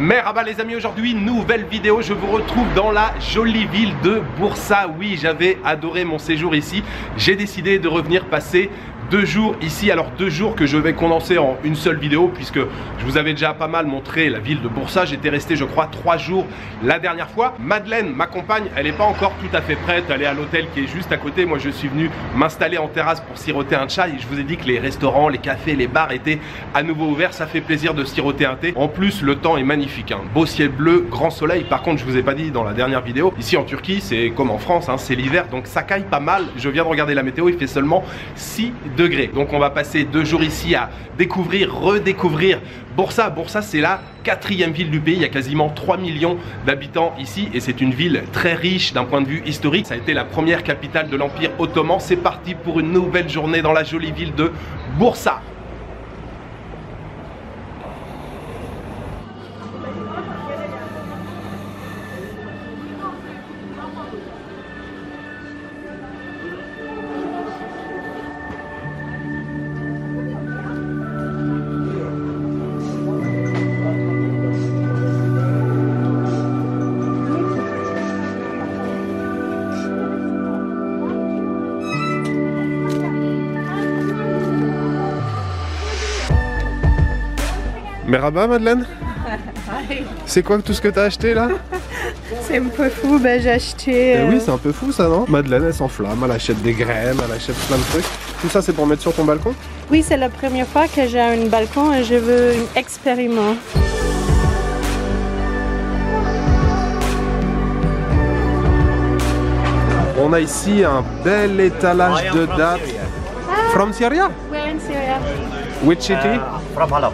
Merhaba les amis, aujourd'hui nouvelle vidéo, je vous retrouve dans la jolie ville de Bursa. Oui, j'avais adoré mon séjour ici, j'ai décidé de revenir passer 2 jours ici. Alors 2 jours que je vais condenser en une seule vidéo, puisque je vous avais déjà pas mal montré la ville de Bursa. J'étais resté je crois 3 jours la dernière fois. Madeleine, ma compagne, elle n'est pas encore tout à fait prête, elle est à l'hôtel qui est juste à côté. Moi je suis venu m'installer en terrasse pour siroter un chai. Je vous ai dit que les restaurants, les cafés, les bars étaient à nouveau ouverts. Ça fait plaisir de siroter un thé. En plus le temps est magnifique, hein. Beau ciel bleu, grand soleil. Par contre je vous ai pas dit dans la dernière vidéo, ici en Turquie c'est comme en France, hein, c'est l'hiver, donc ça caille pas mal. Je viens de regarder la météo, il fait seulement 6 degrés. Donc on va passer 2 jours ici à découvrir, redécouvrir Bursa. Bursa c'est la 4e ville du pays, il y a quasiment 3 millions d'habitants ici et c'est une ville très riche d'un point de vue historique. Ça a été la première capitale de l'Empire ottoman. C'est parti pour une nouvelle journée dans la jolie ville de Bursa. Merhaba Madeleine. C'est quoi tout ce que t'as acheté là? C'est un peu fou, ben j'ai acheté... Oui, c'est un peu fou ça, non? Madeleine elle s'enflamme, elle achète des graines, elle achète plein de trucs. Tout ça c'est pour mettre sur ton balcon? Oui, c'est la première fois que j'ai un balcon et je veux un expériment. On a ici un bel étalage de dates. From Syria? Oui, en Syrie. Which city? From Halep.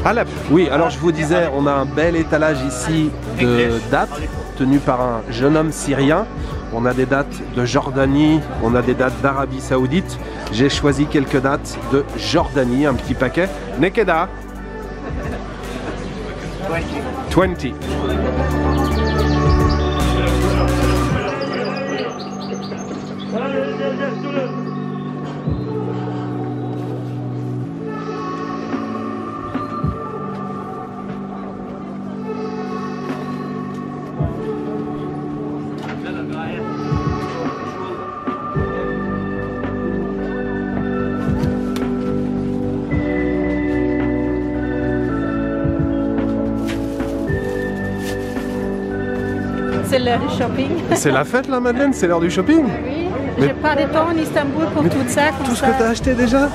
Halep. Oui, alors je vous disais, on a un bel étalage ici de dates tenu par un jeune homme syrien. On a des dates de Jordanie, on a des dates d'Arabie Saoudite. J'ai choisi quelques dates de Jordanie, un petit paquet. Nekeda 20. C'est l'heure du shopping. C'est la fête là Madeleine, c'est l'heure du shopping? Oui, j'ai pas de temps en Istanbul pour tout ça. Comme Tout ce ça. que t'as acheté déjà?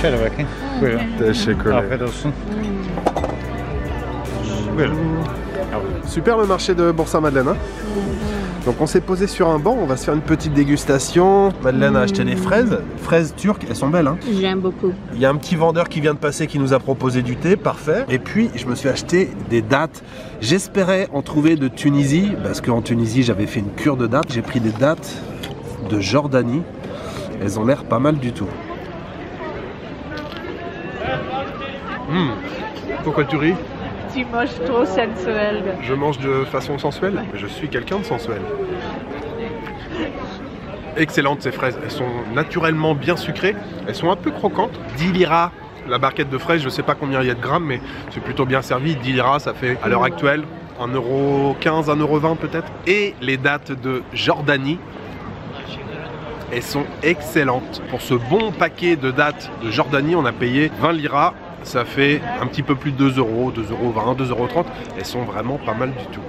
Şöyle bakayım. Buyurun. Teşekkürler. Afiyet olsun. Buyurun. Super le marché de Bursa Madeleine, hein? Donc on s'est posé sur un banc, on va se faire une petite dégustation. Madeleine a acheté des fraises, fraises turques, elles sont belles, hein? J'aime beaucoup. Il y a un petit vendeur qui vient de passer qui nous a proposé du thé, parfait. Et puis je me suis acheté des dattes. J'espérais en trouver de Tunisie, parce qu'en Tunisie j'avais fait une cure de dattes. J'ai pris des dattes de Jordanie, elles ont l'air pas mal du tout. Pourquoi tu ris? Tu manges trop sensuel. Je mange de façon sensuelle. Je suis quelqu'un de sensuel. Excellentes ces fraises. Elles sont naturellement bien sucrées. Elles sont un peu croquantes. 10 liras la barquette de fraises. Je ne sais pas combien il y a de grammes, mais c'est plutôt bien servi. 10 liras, ça fait à l'heure actuelle 1,15 €, 1,20 € peut-être. Et les dates de Jordanie, elles sont excellentes. Pour ce bon paquet de dates de Jordanie, on a payé 20 liras. Ça fait un petit peu plus de 2 €, 2,20 €, 2,30 €. Elles sont vraiment pas mal du tout.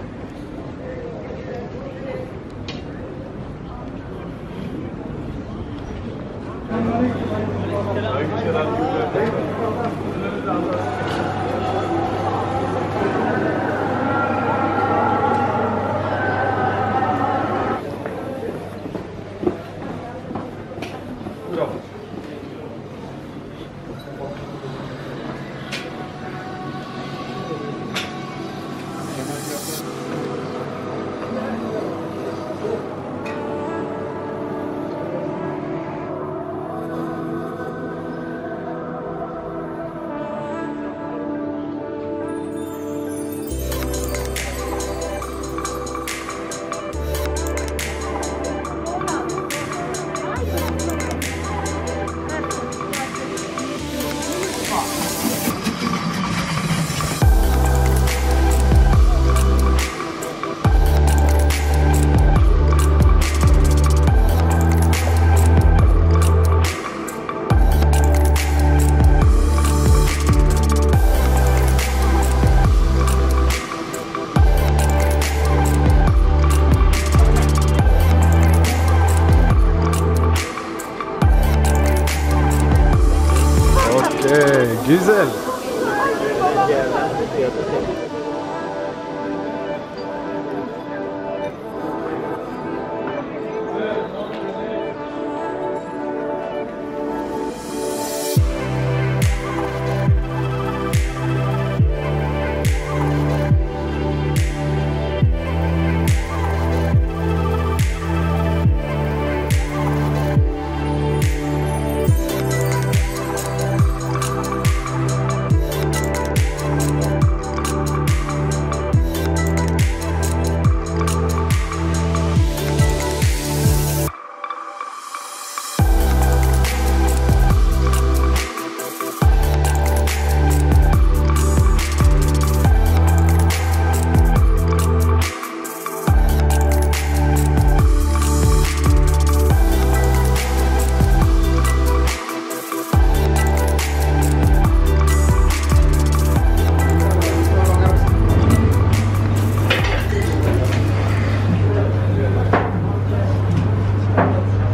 Güzel.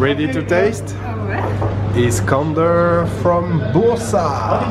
Ready to taste? Iskander from Bursa.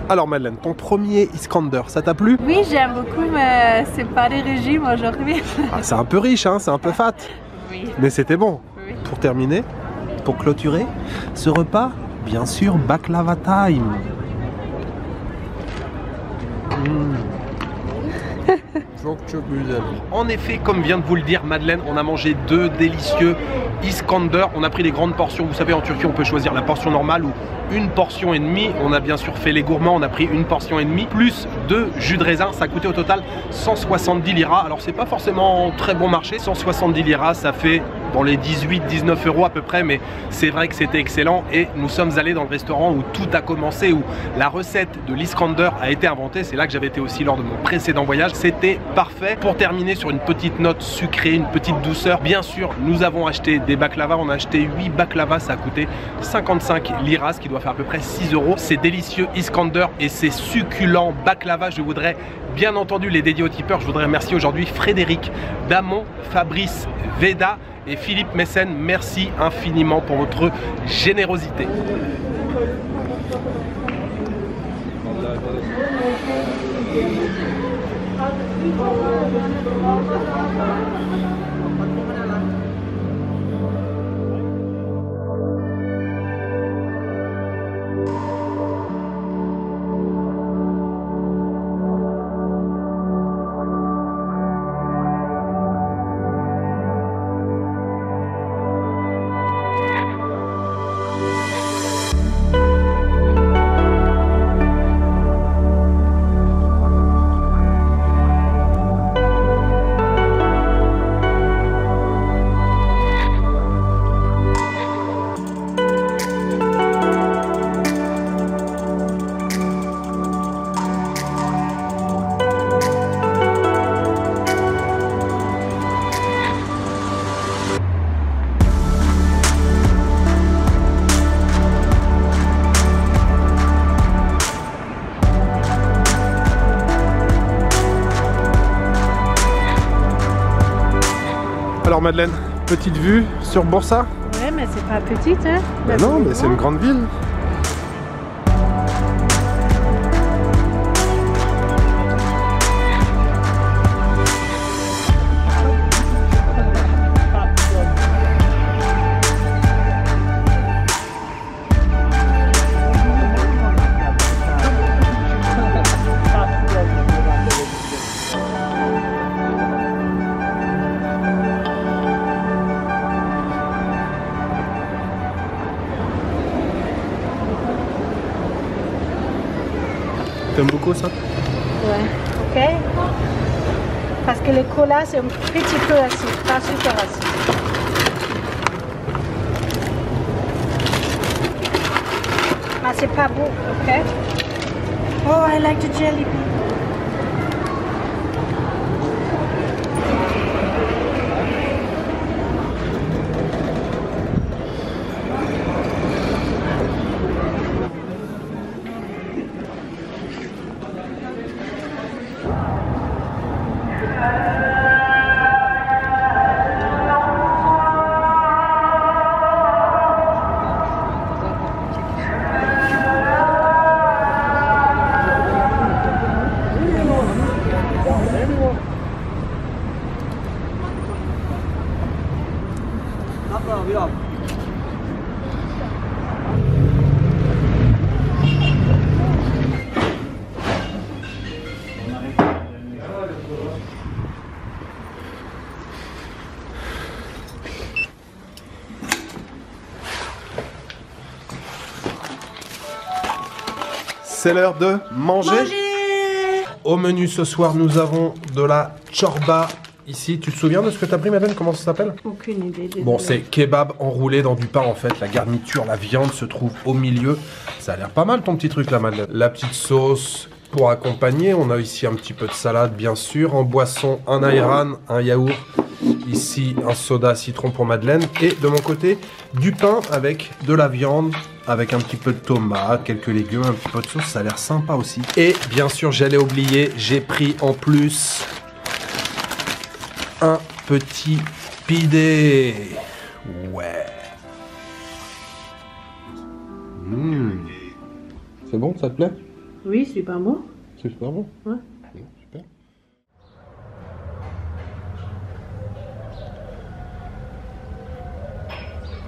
Alors Madeleine, ton premier Iskander, ça t'a plu? Oui, j'aime beaucoup, mais c'est pas des régimes aujourd'hui. Ah, c'est un peu riche, hein, c'est un peu fat. Oui. Mais c'était bon. Oui. Pour terminer, pour clôturer ce repas, bien sûr, baklava time. En effet, comme vient de vous le dire Madeleine, on a mangé 2 délicieux Iskander. On a pris les grandes portions. Vous savez, en Turquie, on peut choisir la portion normale ou une portion et demie. On a bien sûr fait les gourmands. On a pris une portion et demie plus 2 jus de raisin. Ça a coûté au total 170 liras. Alors, c'est pas forcément très bon marché. 170 liras, ça fait dans les 18-19 euros à peu près. Mais c'est vrai que c'était excellent. Et nous sommes allés dans le restaurant où tout a commencé, où la recette de l'Iskander a été inventée. C'est là que j'avais été aussi lors de mon précédent voyage. C'était parfait. Pour terminer sur une petite note sucrée, une petite douceur, bien sûr, nous avons acheté des baklavas. On a acheté 8 baklavas, ça a coûté 55 liras, ce qui doit faire à peu près 6 euros. Ces délicieux Iskander et ces succulents baklavas, je voudrais bien entendu les dédier aux tipeurs. Je voudrais remercier aujourd'hui Frédéric, Damon, Fabrice, Veda et Philippe Messen. Merci infiniment pour votre générosité. Alors Madeleine, petite vue sur Bursa? Ouais, mais c'est pas petite, hein? Mais non, mais c'est une grande ville. T'aimes beaucoup ça? Ouais, ok. Parce que le cola, c'est un petit peu acide, pas super acide. Ah, c'est pas beau, ok? Oh, I like the jelly bean. C'est l'heure de manger. Au menu ce soir, nous avons de la chorba. Ici, tu te souviens de ce que tu as pris, Madeleine? Comment ça s'appelle? Aucune idée. Bon, c'est kebab enroulé dans du pain en fait. La garniture, la viande se trouve au milieu. Ça a l'air pas mal ton petit truc là, Madeleine. La petite sauce pour accompagner. On a ici un petit peu de salade, bien sûr. En boisson, un ayran, un yaourt. Ici, un soda citron pour Madeleine. Et de mon côté, du pain avec de la viande, avec un petit peu de tomate, quelques légumes, un petit peu de sauce. Ça a l'air sympa aussi. Et bien sûr, j'allais oublier, j'ai pris en plus un petit pidé. Ouais. C'est bon, ça te plaît? Oui, super bon. C'est super bon. Ouais. Super.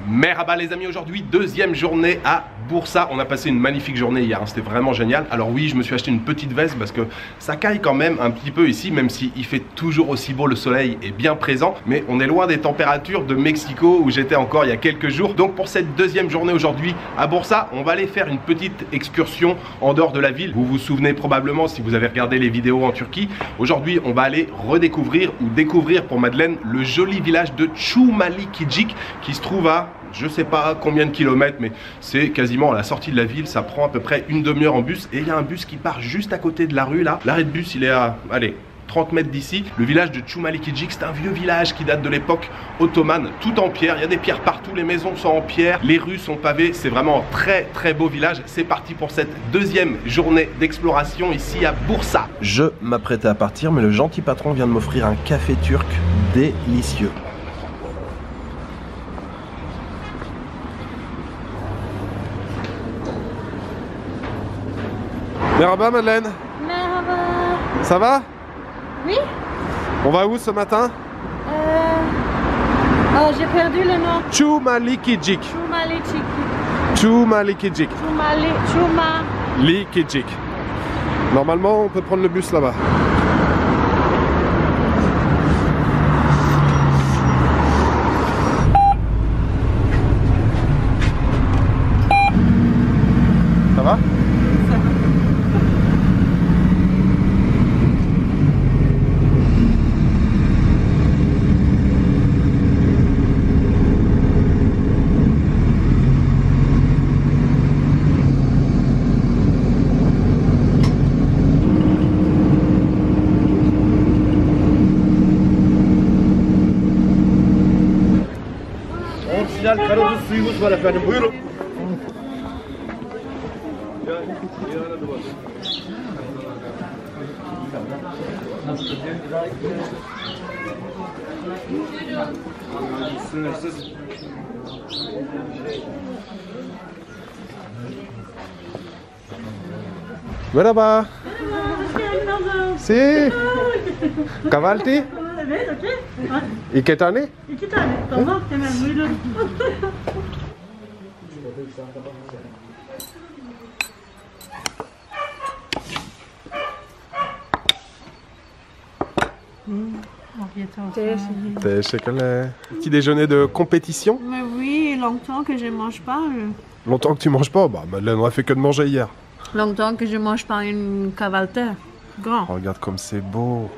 Merhaba les amis, aujourd'hui deuxième journée à Bursa. On a passé une magnifique journée hier, hein. C'était vraiment génial. Alors oui, je me suis acheté une petite veste parce que ça caille quand même un petit peu ici, même s'il fait toujours aussi beau, le soleil est bien présent. Mais on est loin des températures de Mexico où j'étais encore il y a quelques jours. Donc pour cette deuxième journée aujourd'hui à Bursa, on va aller faire une petite excursion en dehors de la ville. Vous vous souvenez probablement si vous avez regardé les vidéos en Turquie. Aujourd'hui, on va aller redécouvrir ou découvrir pour Madeleine le joli village de Çumalıkecik qui se trouve à je sais pas combien de kilomètres, mais c'est quasiment à la sortie de la ville. Ça prend à peu près une demi-heure en bus. Et il y a un bus qui part juste à côté de la rue là. L'arrêt de bus, il est à, allez, 30 mètres d'ici. Le village de Çumalıkecik, c'est un vieux village qui date de l'époque ottomane, tout en pierre. Il y a des pierres partout, les maisons sont en pierre, les rues sont pavées. C'est vraiment un très très beau village. C'est parti pour cette deuxième journée d'exploration ici à Bursa. Je m'apprêtais à partir, mais le gentil patron vient de m'offrir un café turc délicieux. Merhaba Madeleine. Merhaba. Ça va? Oui. On va où ce matin? Oh, j'ai perdu le nom. Çumalıkecik. Çumalıkecik. Çumalıkecik. Normalement, on peut prendre le bus là-bas. Ça va? Karadut suyumuz var efendim. Buyurun. Sınırsız. Merhaba. Si. Kahvaltı? Evet, okey. İki tane? 2 tane. Tamam, hemen buyurun. Teşekkürler. Petit déjeuner de compétition? Mais oui, longtemps que je mange pas. Longtemps que tu manges pas? Bah Madeleine, on a fait que de manger hier. Longtemps que je mange pas une cavalter. Grand. Regarde comme c'est beau.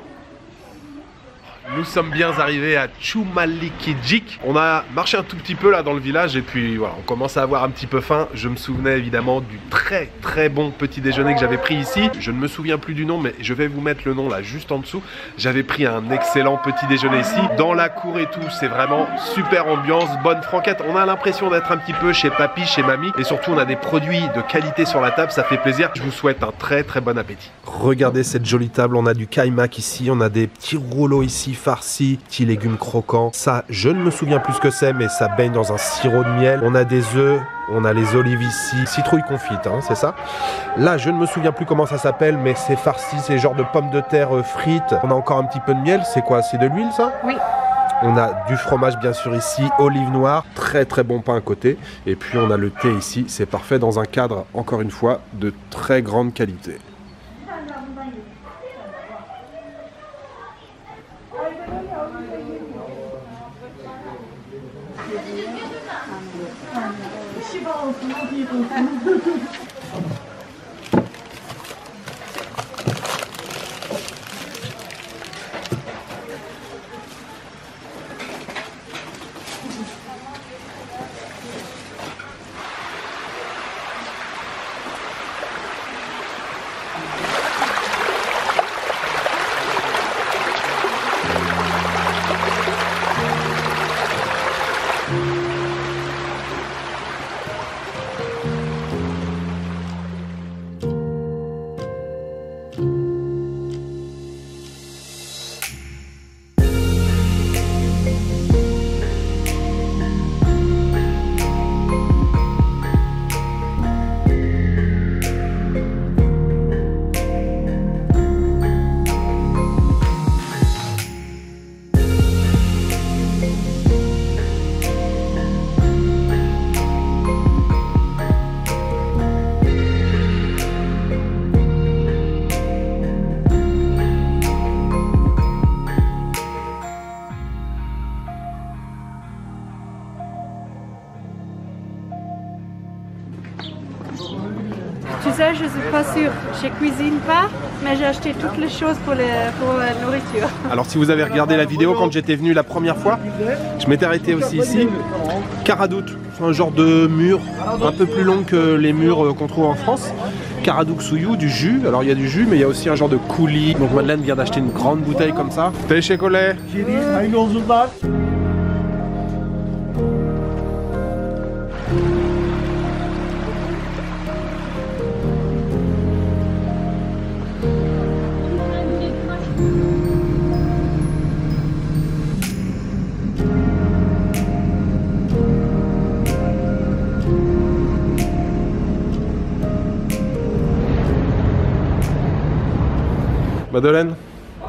Nous sommes bien arrivés à Çumalıkecik. On a marché un tout petit peu là dans le village et puis voilà, on commence à avoir un petit peu faim. Je me souvenais évidemment du très très bon petit déjeuner que j'avais pris ici. Je ne me souviens plus du nom, mais je vais vous mettre le nom là juste en dessous. J'avais pris un excellent petit déjeuner ici. Dans la cour et tout, c'est vraiment super ambiance, bonne franquette. On a l'impression d'être un petit peu chez papy, chez mamie. Et surtout, on a des produits de qualité sur la table, ça fait plaisir. Je vous souhaite un très très bon appétit. Regardez cette jolie table, on a du kaymak ici, on a des petits rouleaux ici farcis, petits légumes croquants. Ça, je ne me souviens plus ce que c'est, mais ça baigne dans un sirop de miel. On a des œufs, on a les olives ici, citrouille confite, hein, c'est ça. Là, je ne me souviens plus comment ça s'appelle, mais c'est farci, c'est genre de pommes de terre frites. On a encore un petit peu de miel, c'est quoi? C'est de l'huile ça? Oui. On a du fromage bien sûr ici, olive noire, très très bon pain à côté. Et puis on a le thé ici, c'est parfait dans un cadre, encore une fois, de très grande qualité. Tu sais, je suis pas sûre. Je cuisine pas, mais j'ai acheté toutes les choses pour la nourriture. Alors si vous avez regardé la vidéo quand j'étais venu la première fois, je m'étais arrêté aussi ici. Karadouk, c'est un genre de mur un peu plus long que les murs qu'on trouve en France. Karadouk Suyu, du jus. Alors il y a du jus, mais il y a aussi un genre de coulis. Donc Madeleine vient d'acheter une grande bouteille comme ça. Teşekkürler. Madeleine,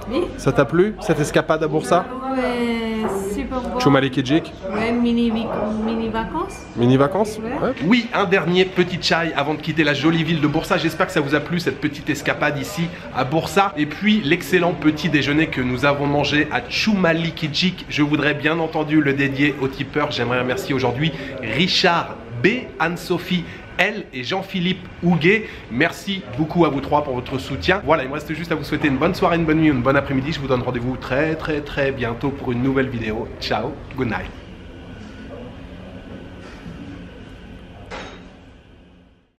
Oui. ça t'a plu cette escapade à Bursa? Ouais, super bon. Chumalikijik, Ouais, mini vacances. mini vacances? Ouais. Oui, un dernier petit chai avant de quitter la jolie ville de Bursa. J'espère que ça vous a plu cette petite escapade ici à Bursa. Et puis l'excellent petit déjeuner que nous avons mangé à Chumalikijik. Je voudrais bien entendu le dédier aux tipeurs. J'aimerais remercier aujourd'hui Richard B, Anne-Sophie L et Jean-Philippe Houguet. Merci beaucoup à vous trois pour votre soutien. Voilà, il me reste juste à vous souhaiter une bonne soirée, une bonne nuit, une bonne après-midi. Je vous donne rendez-vous très bientôt pour une nouvelle vidéo. Ciao, good night.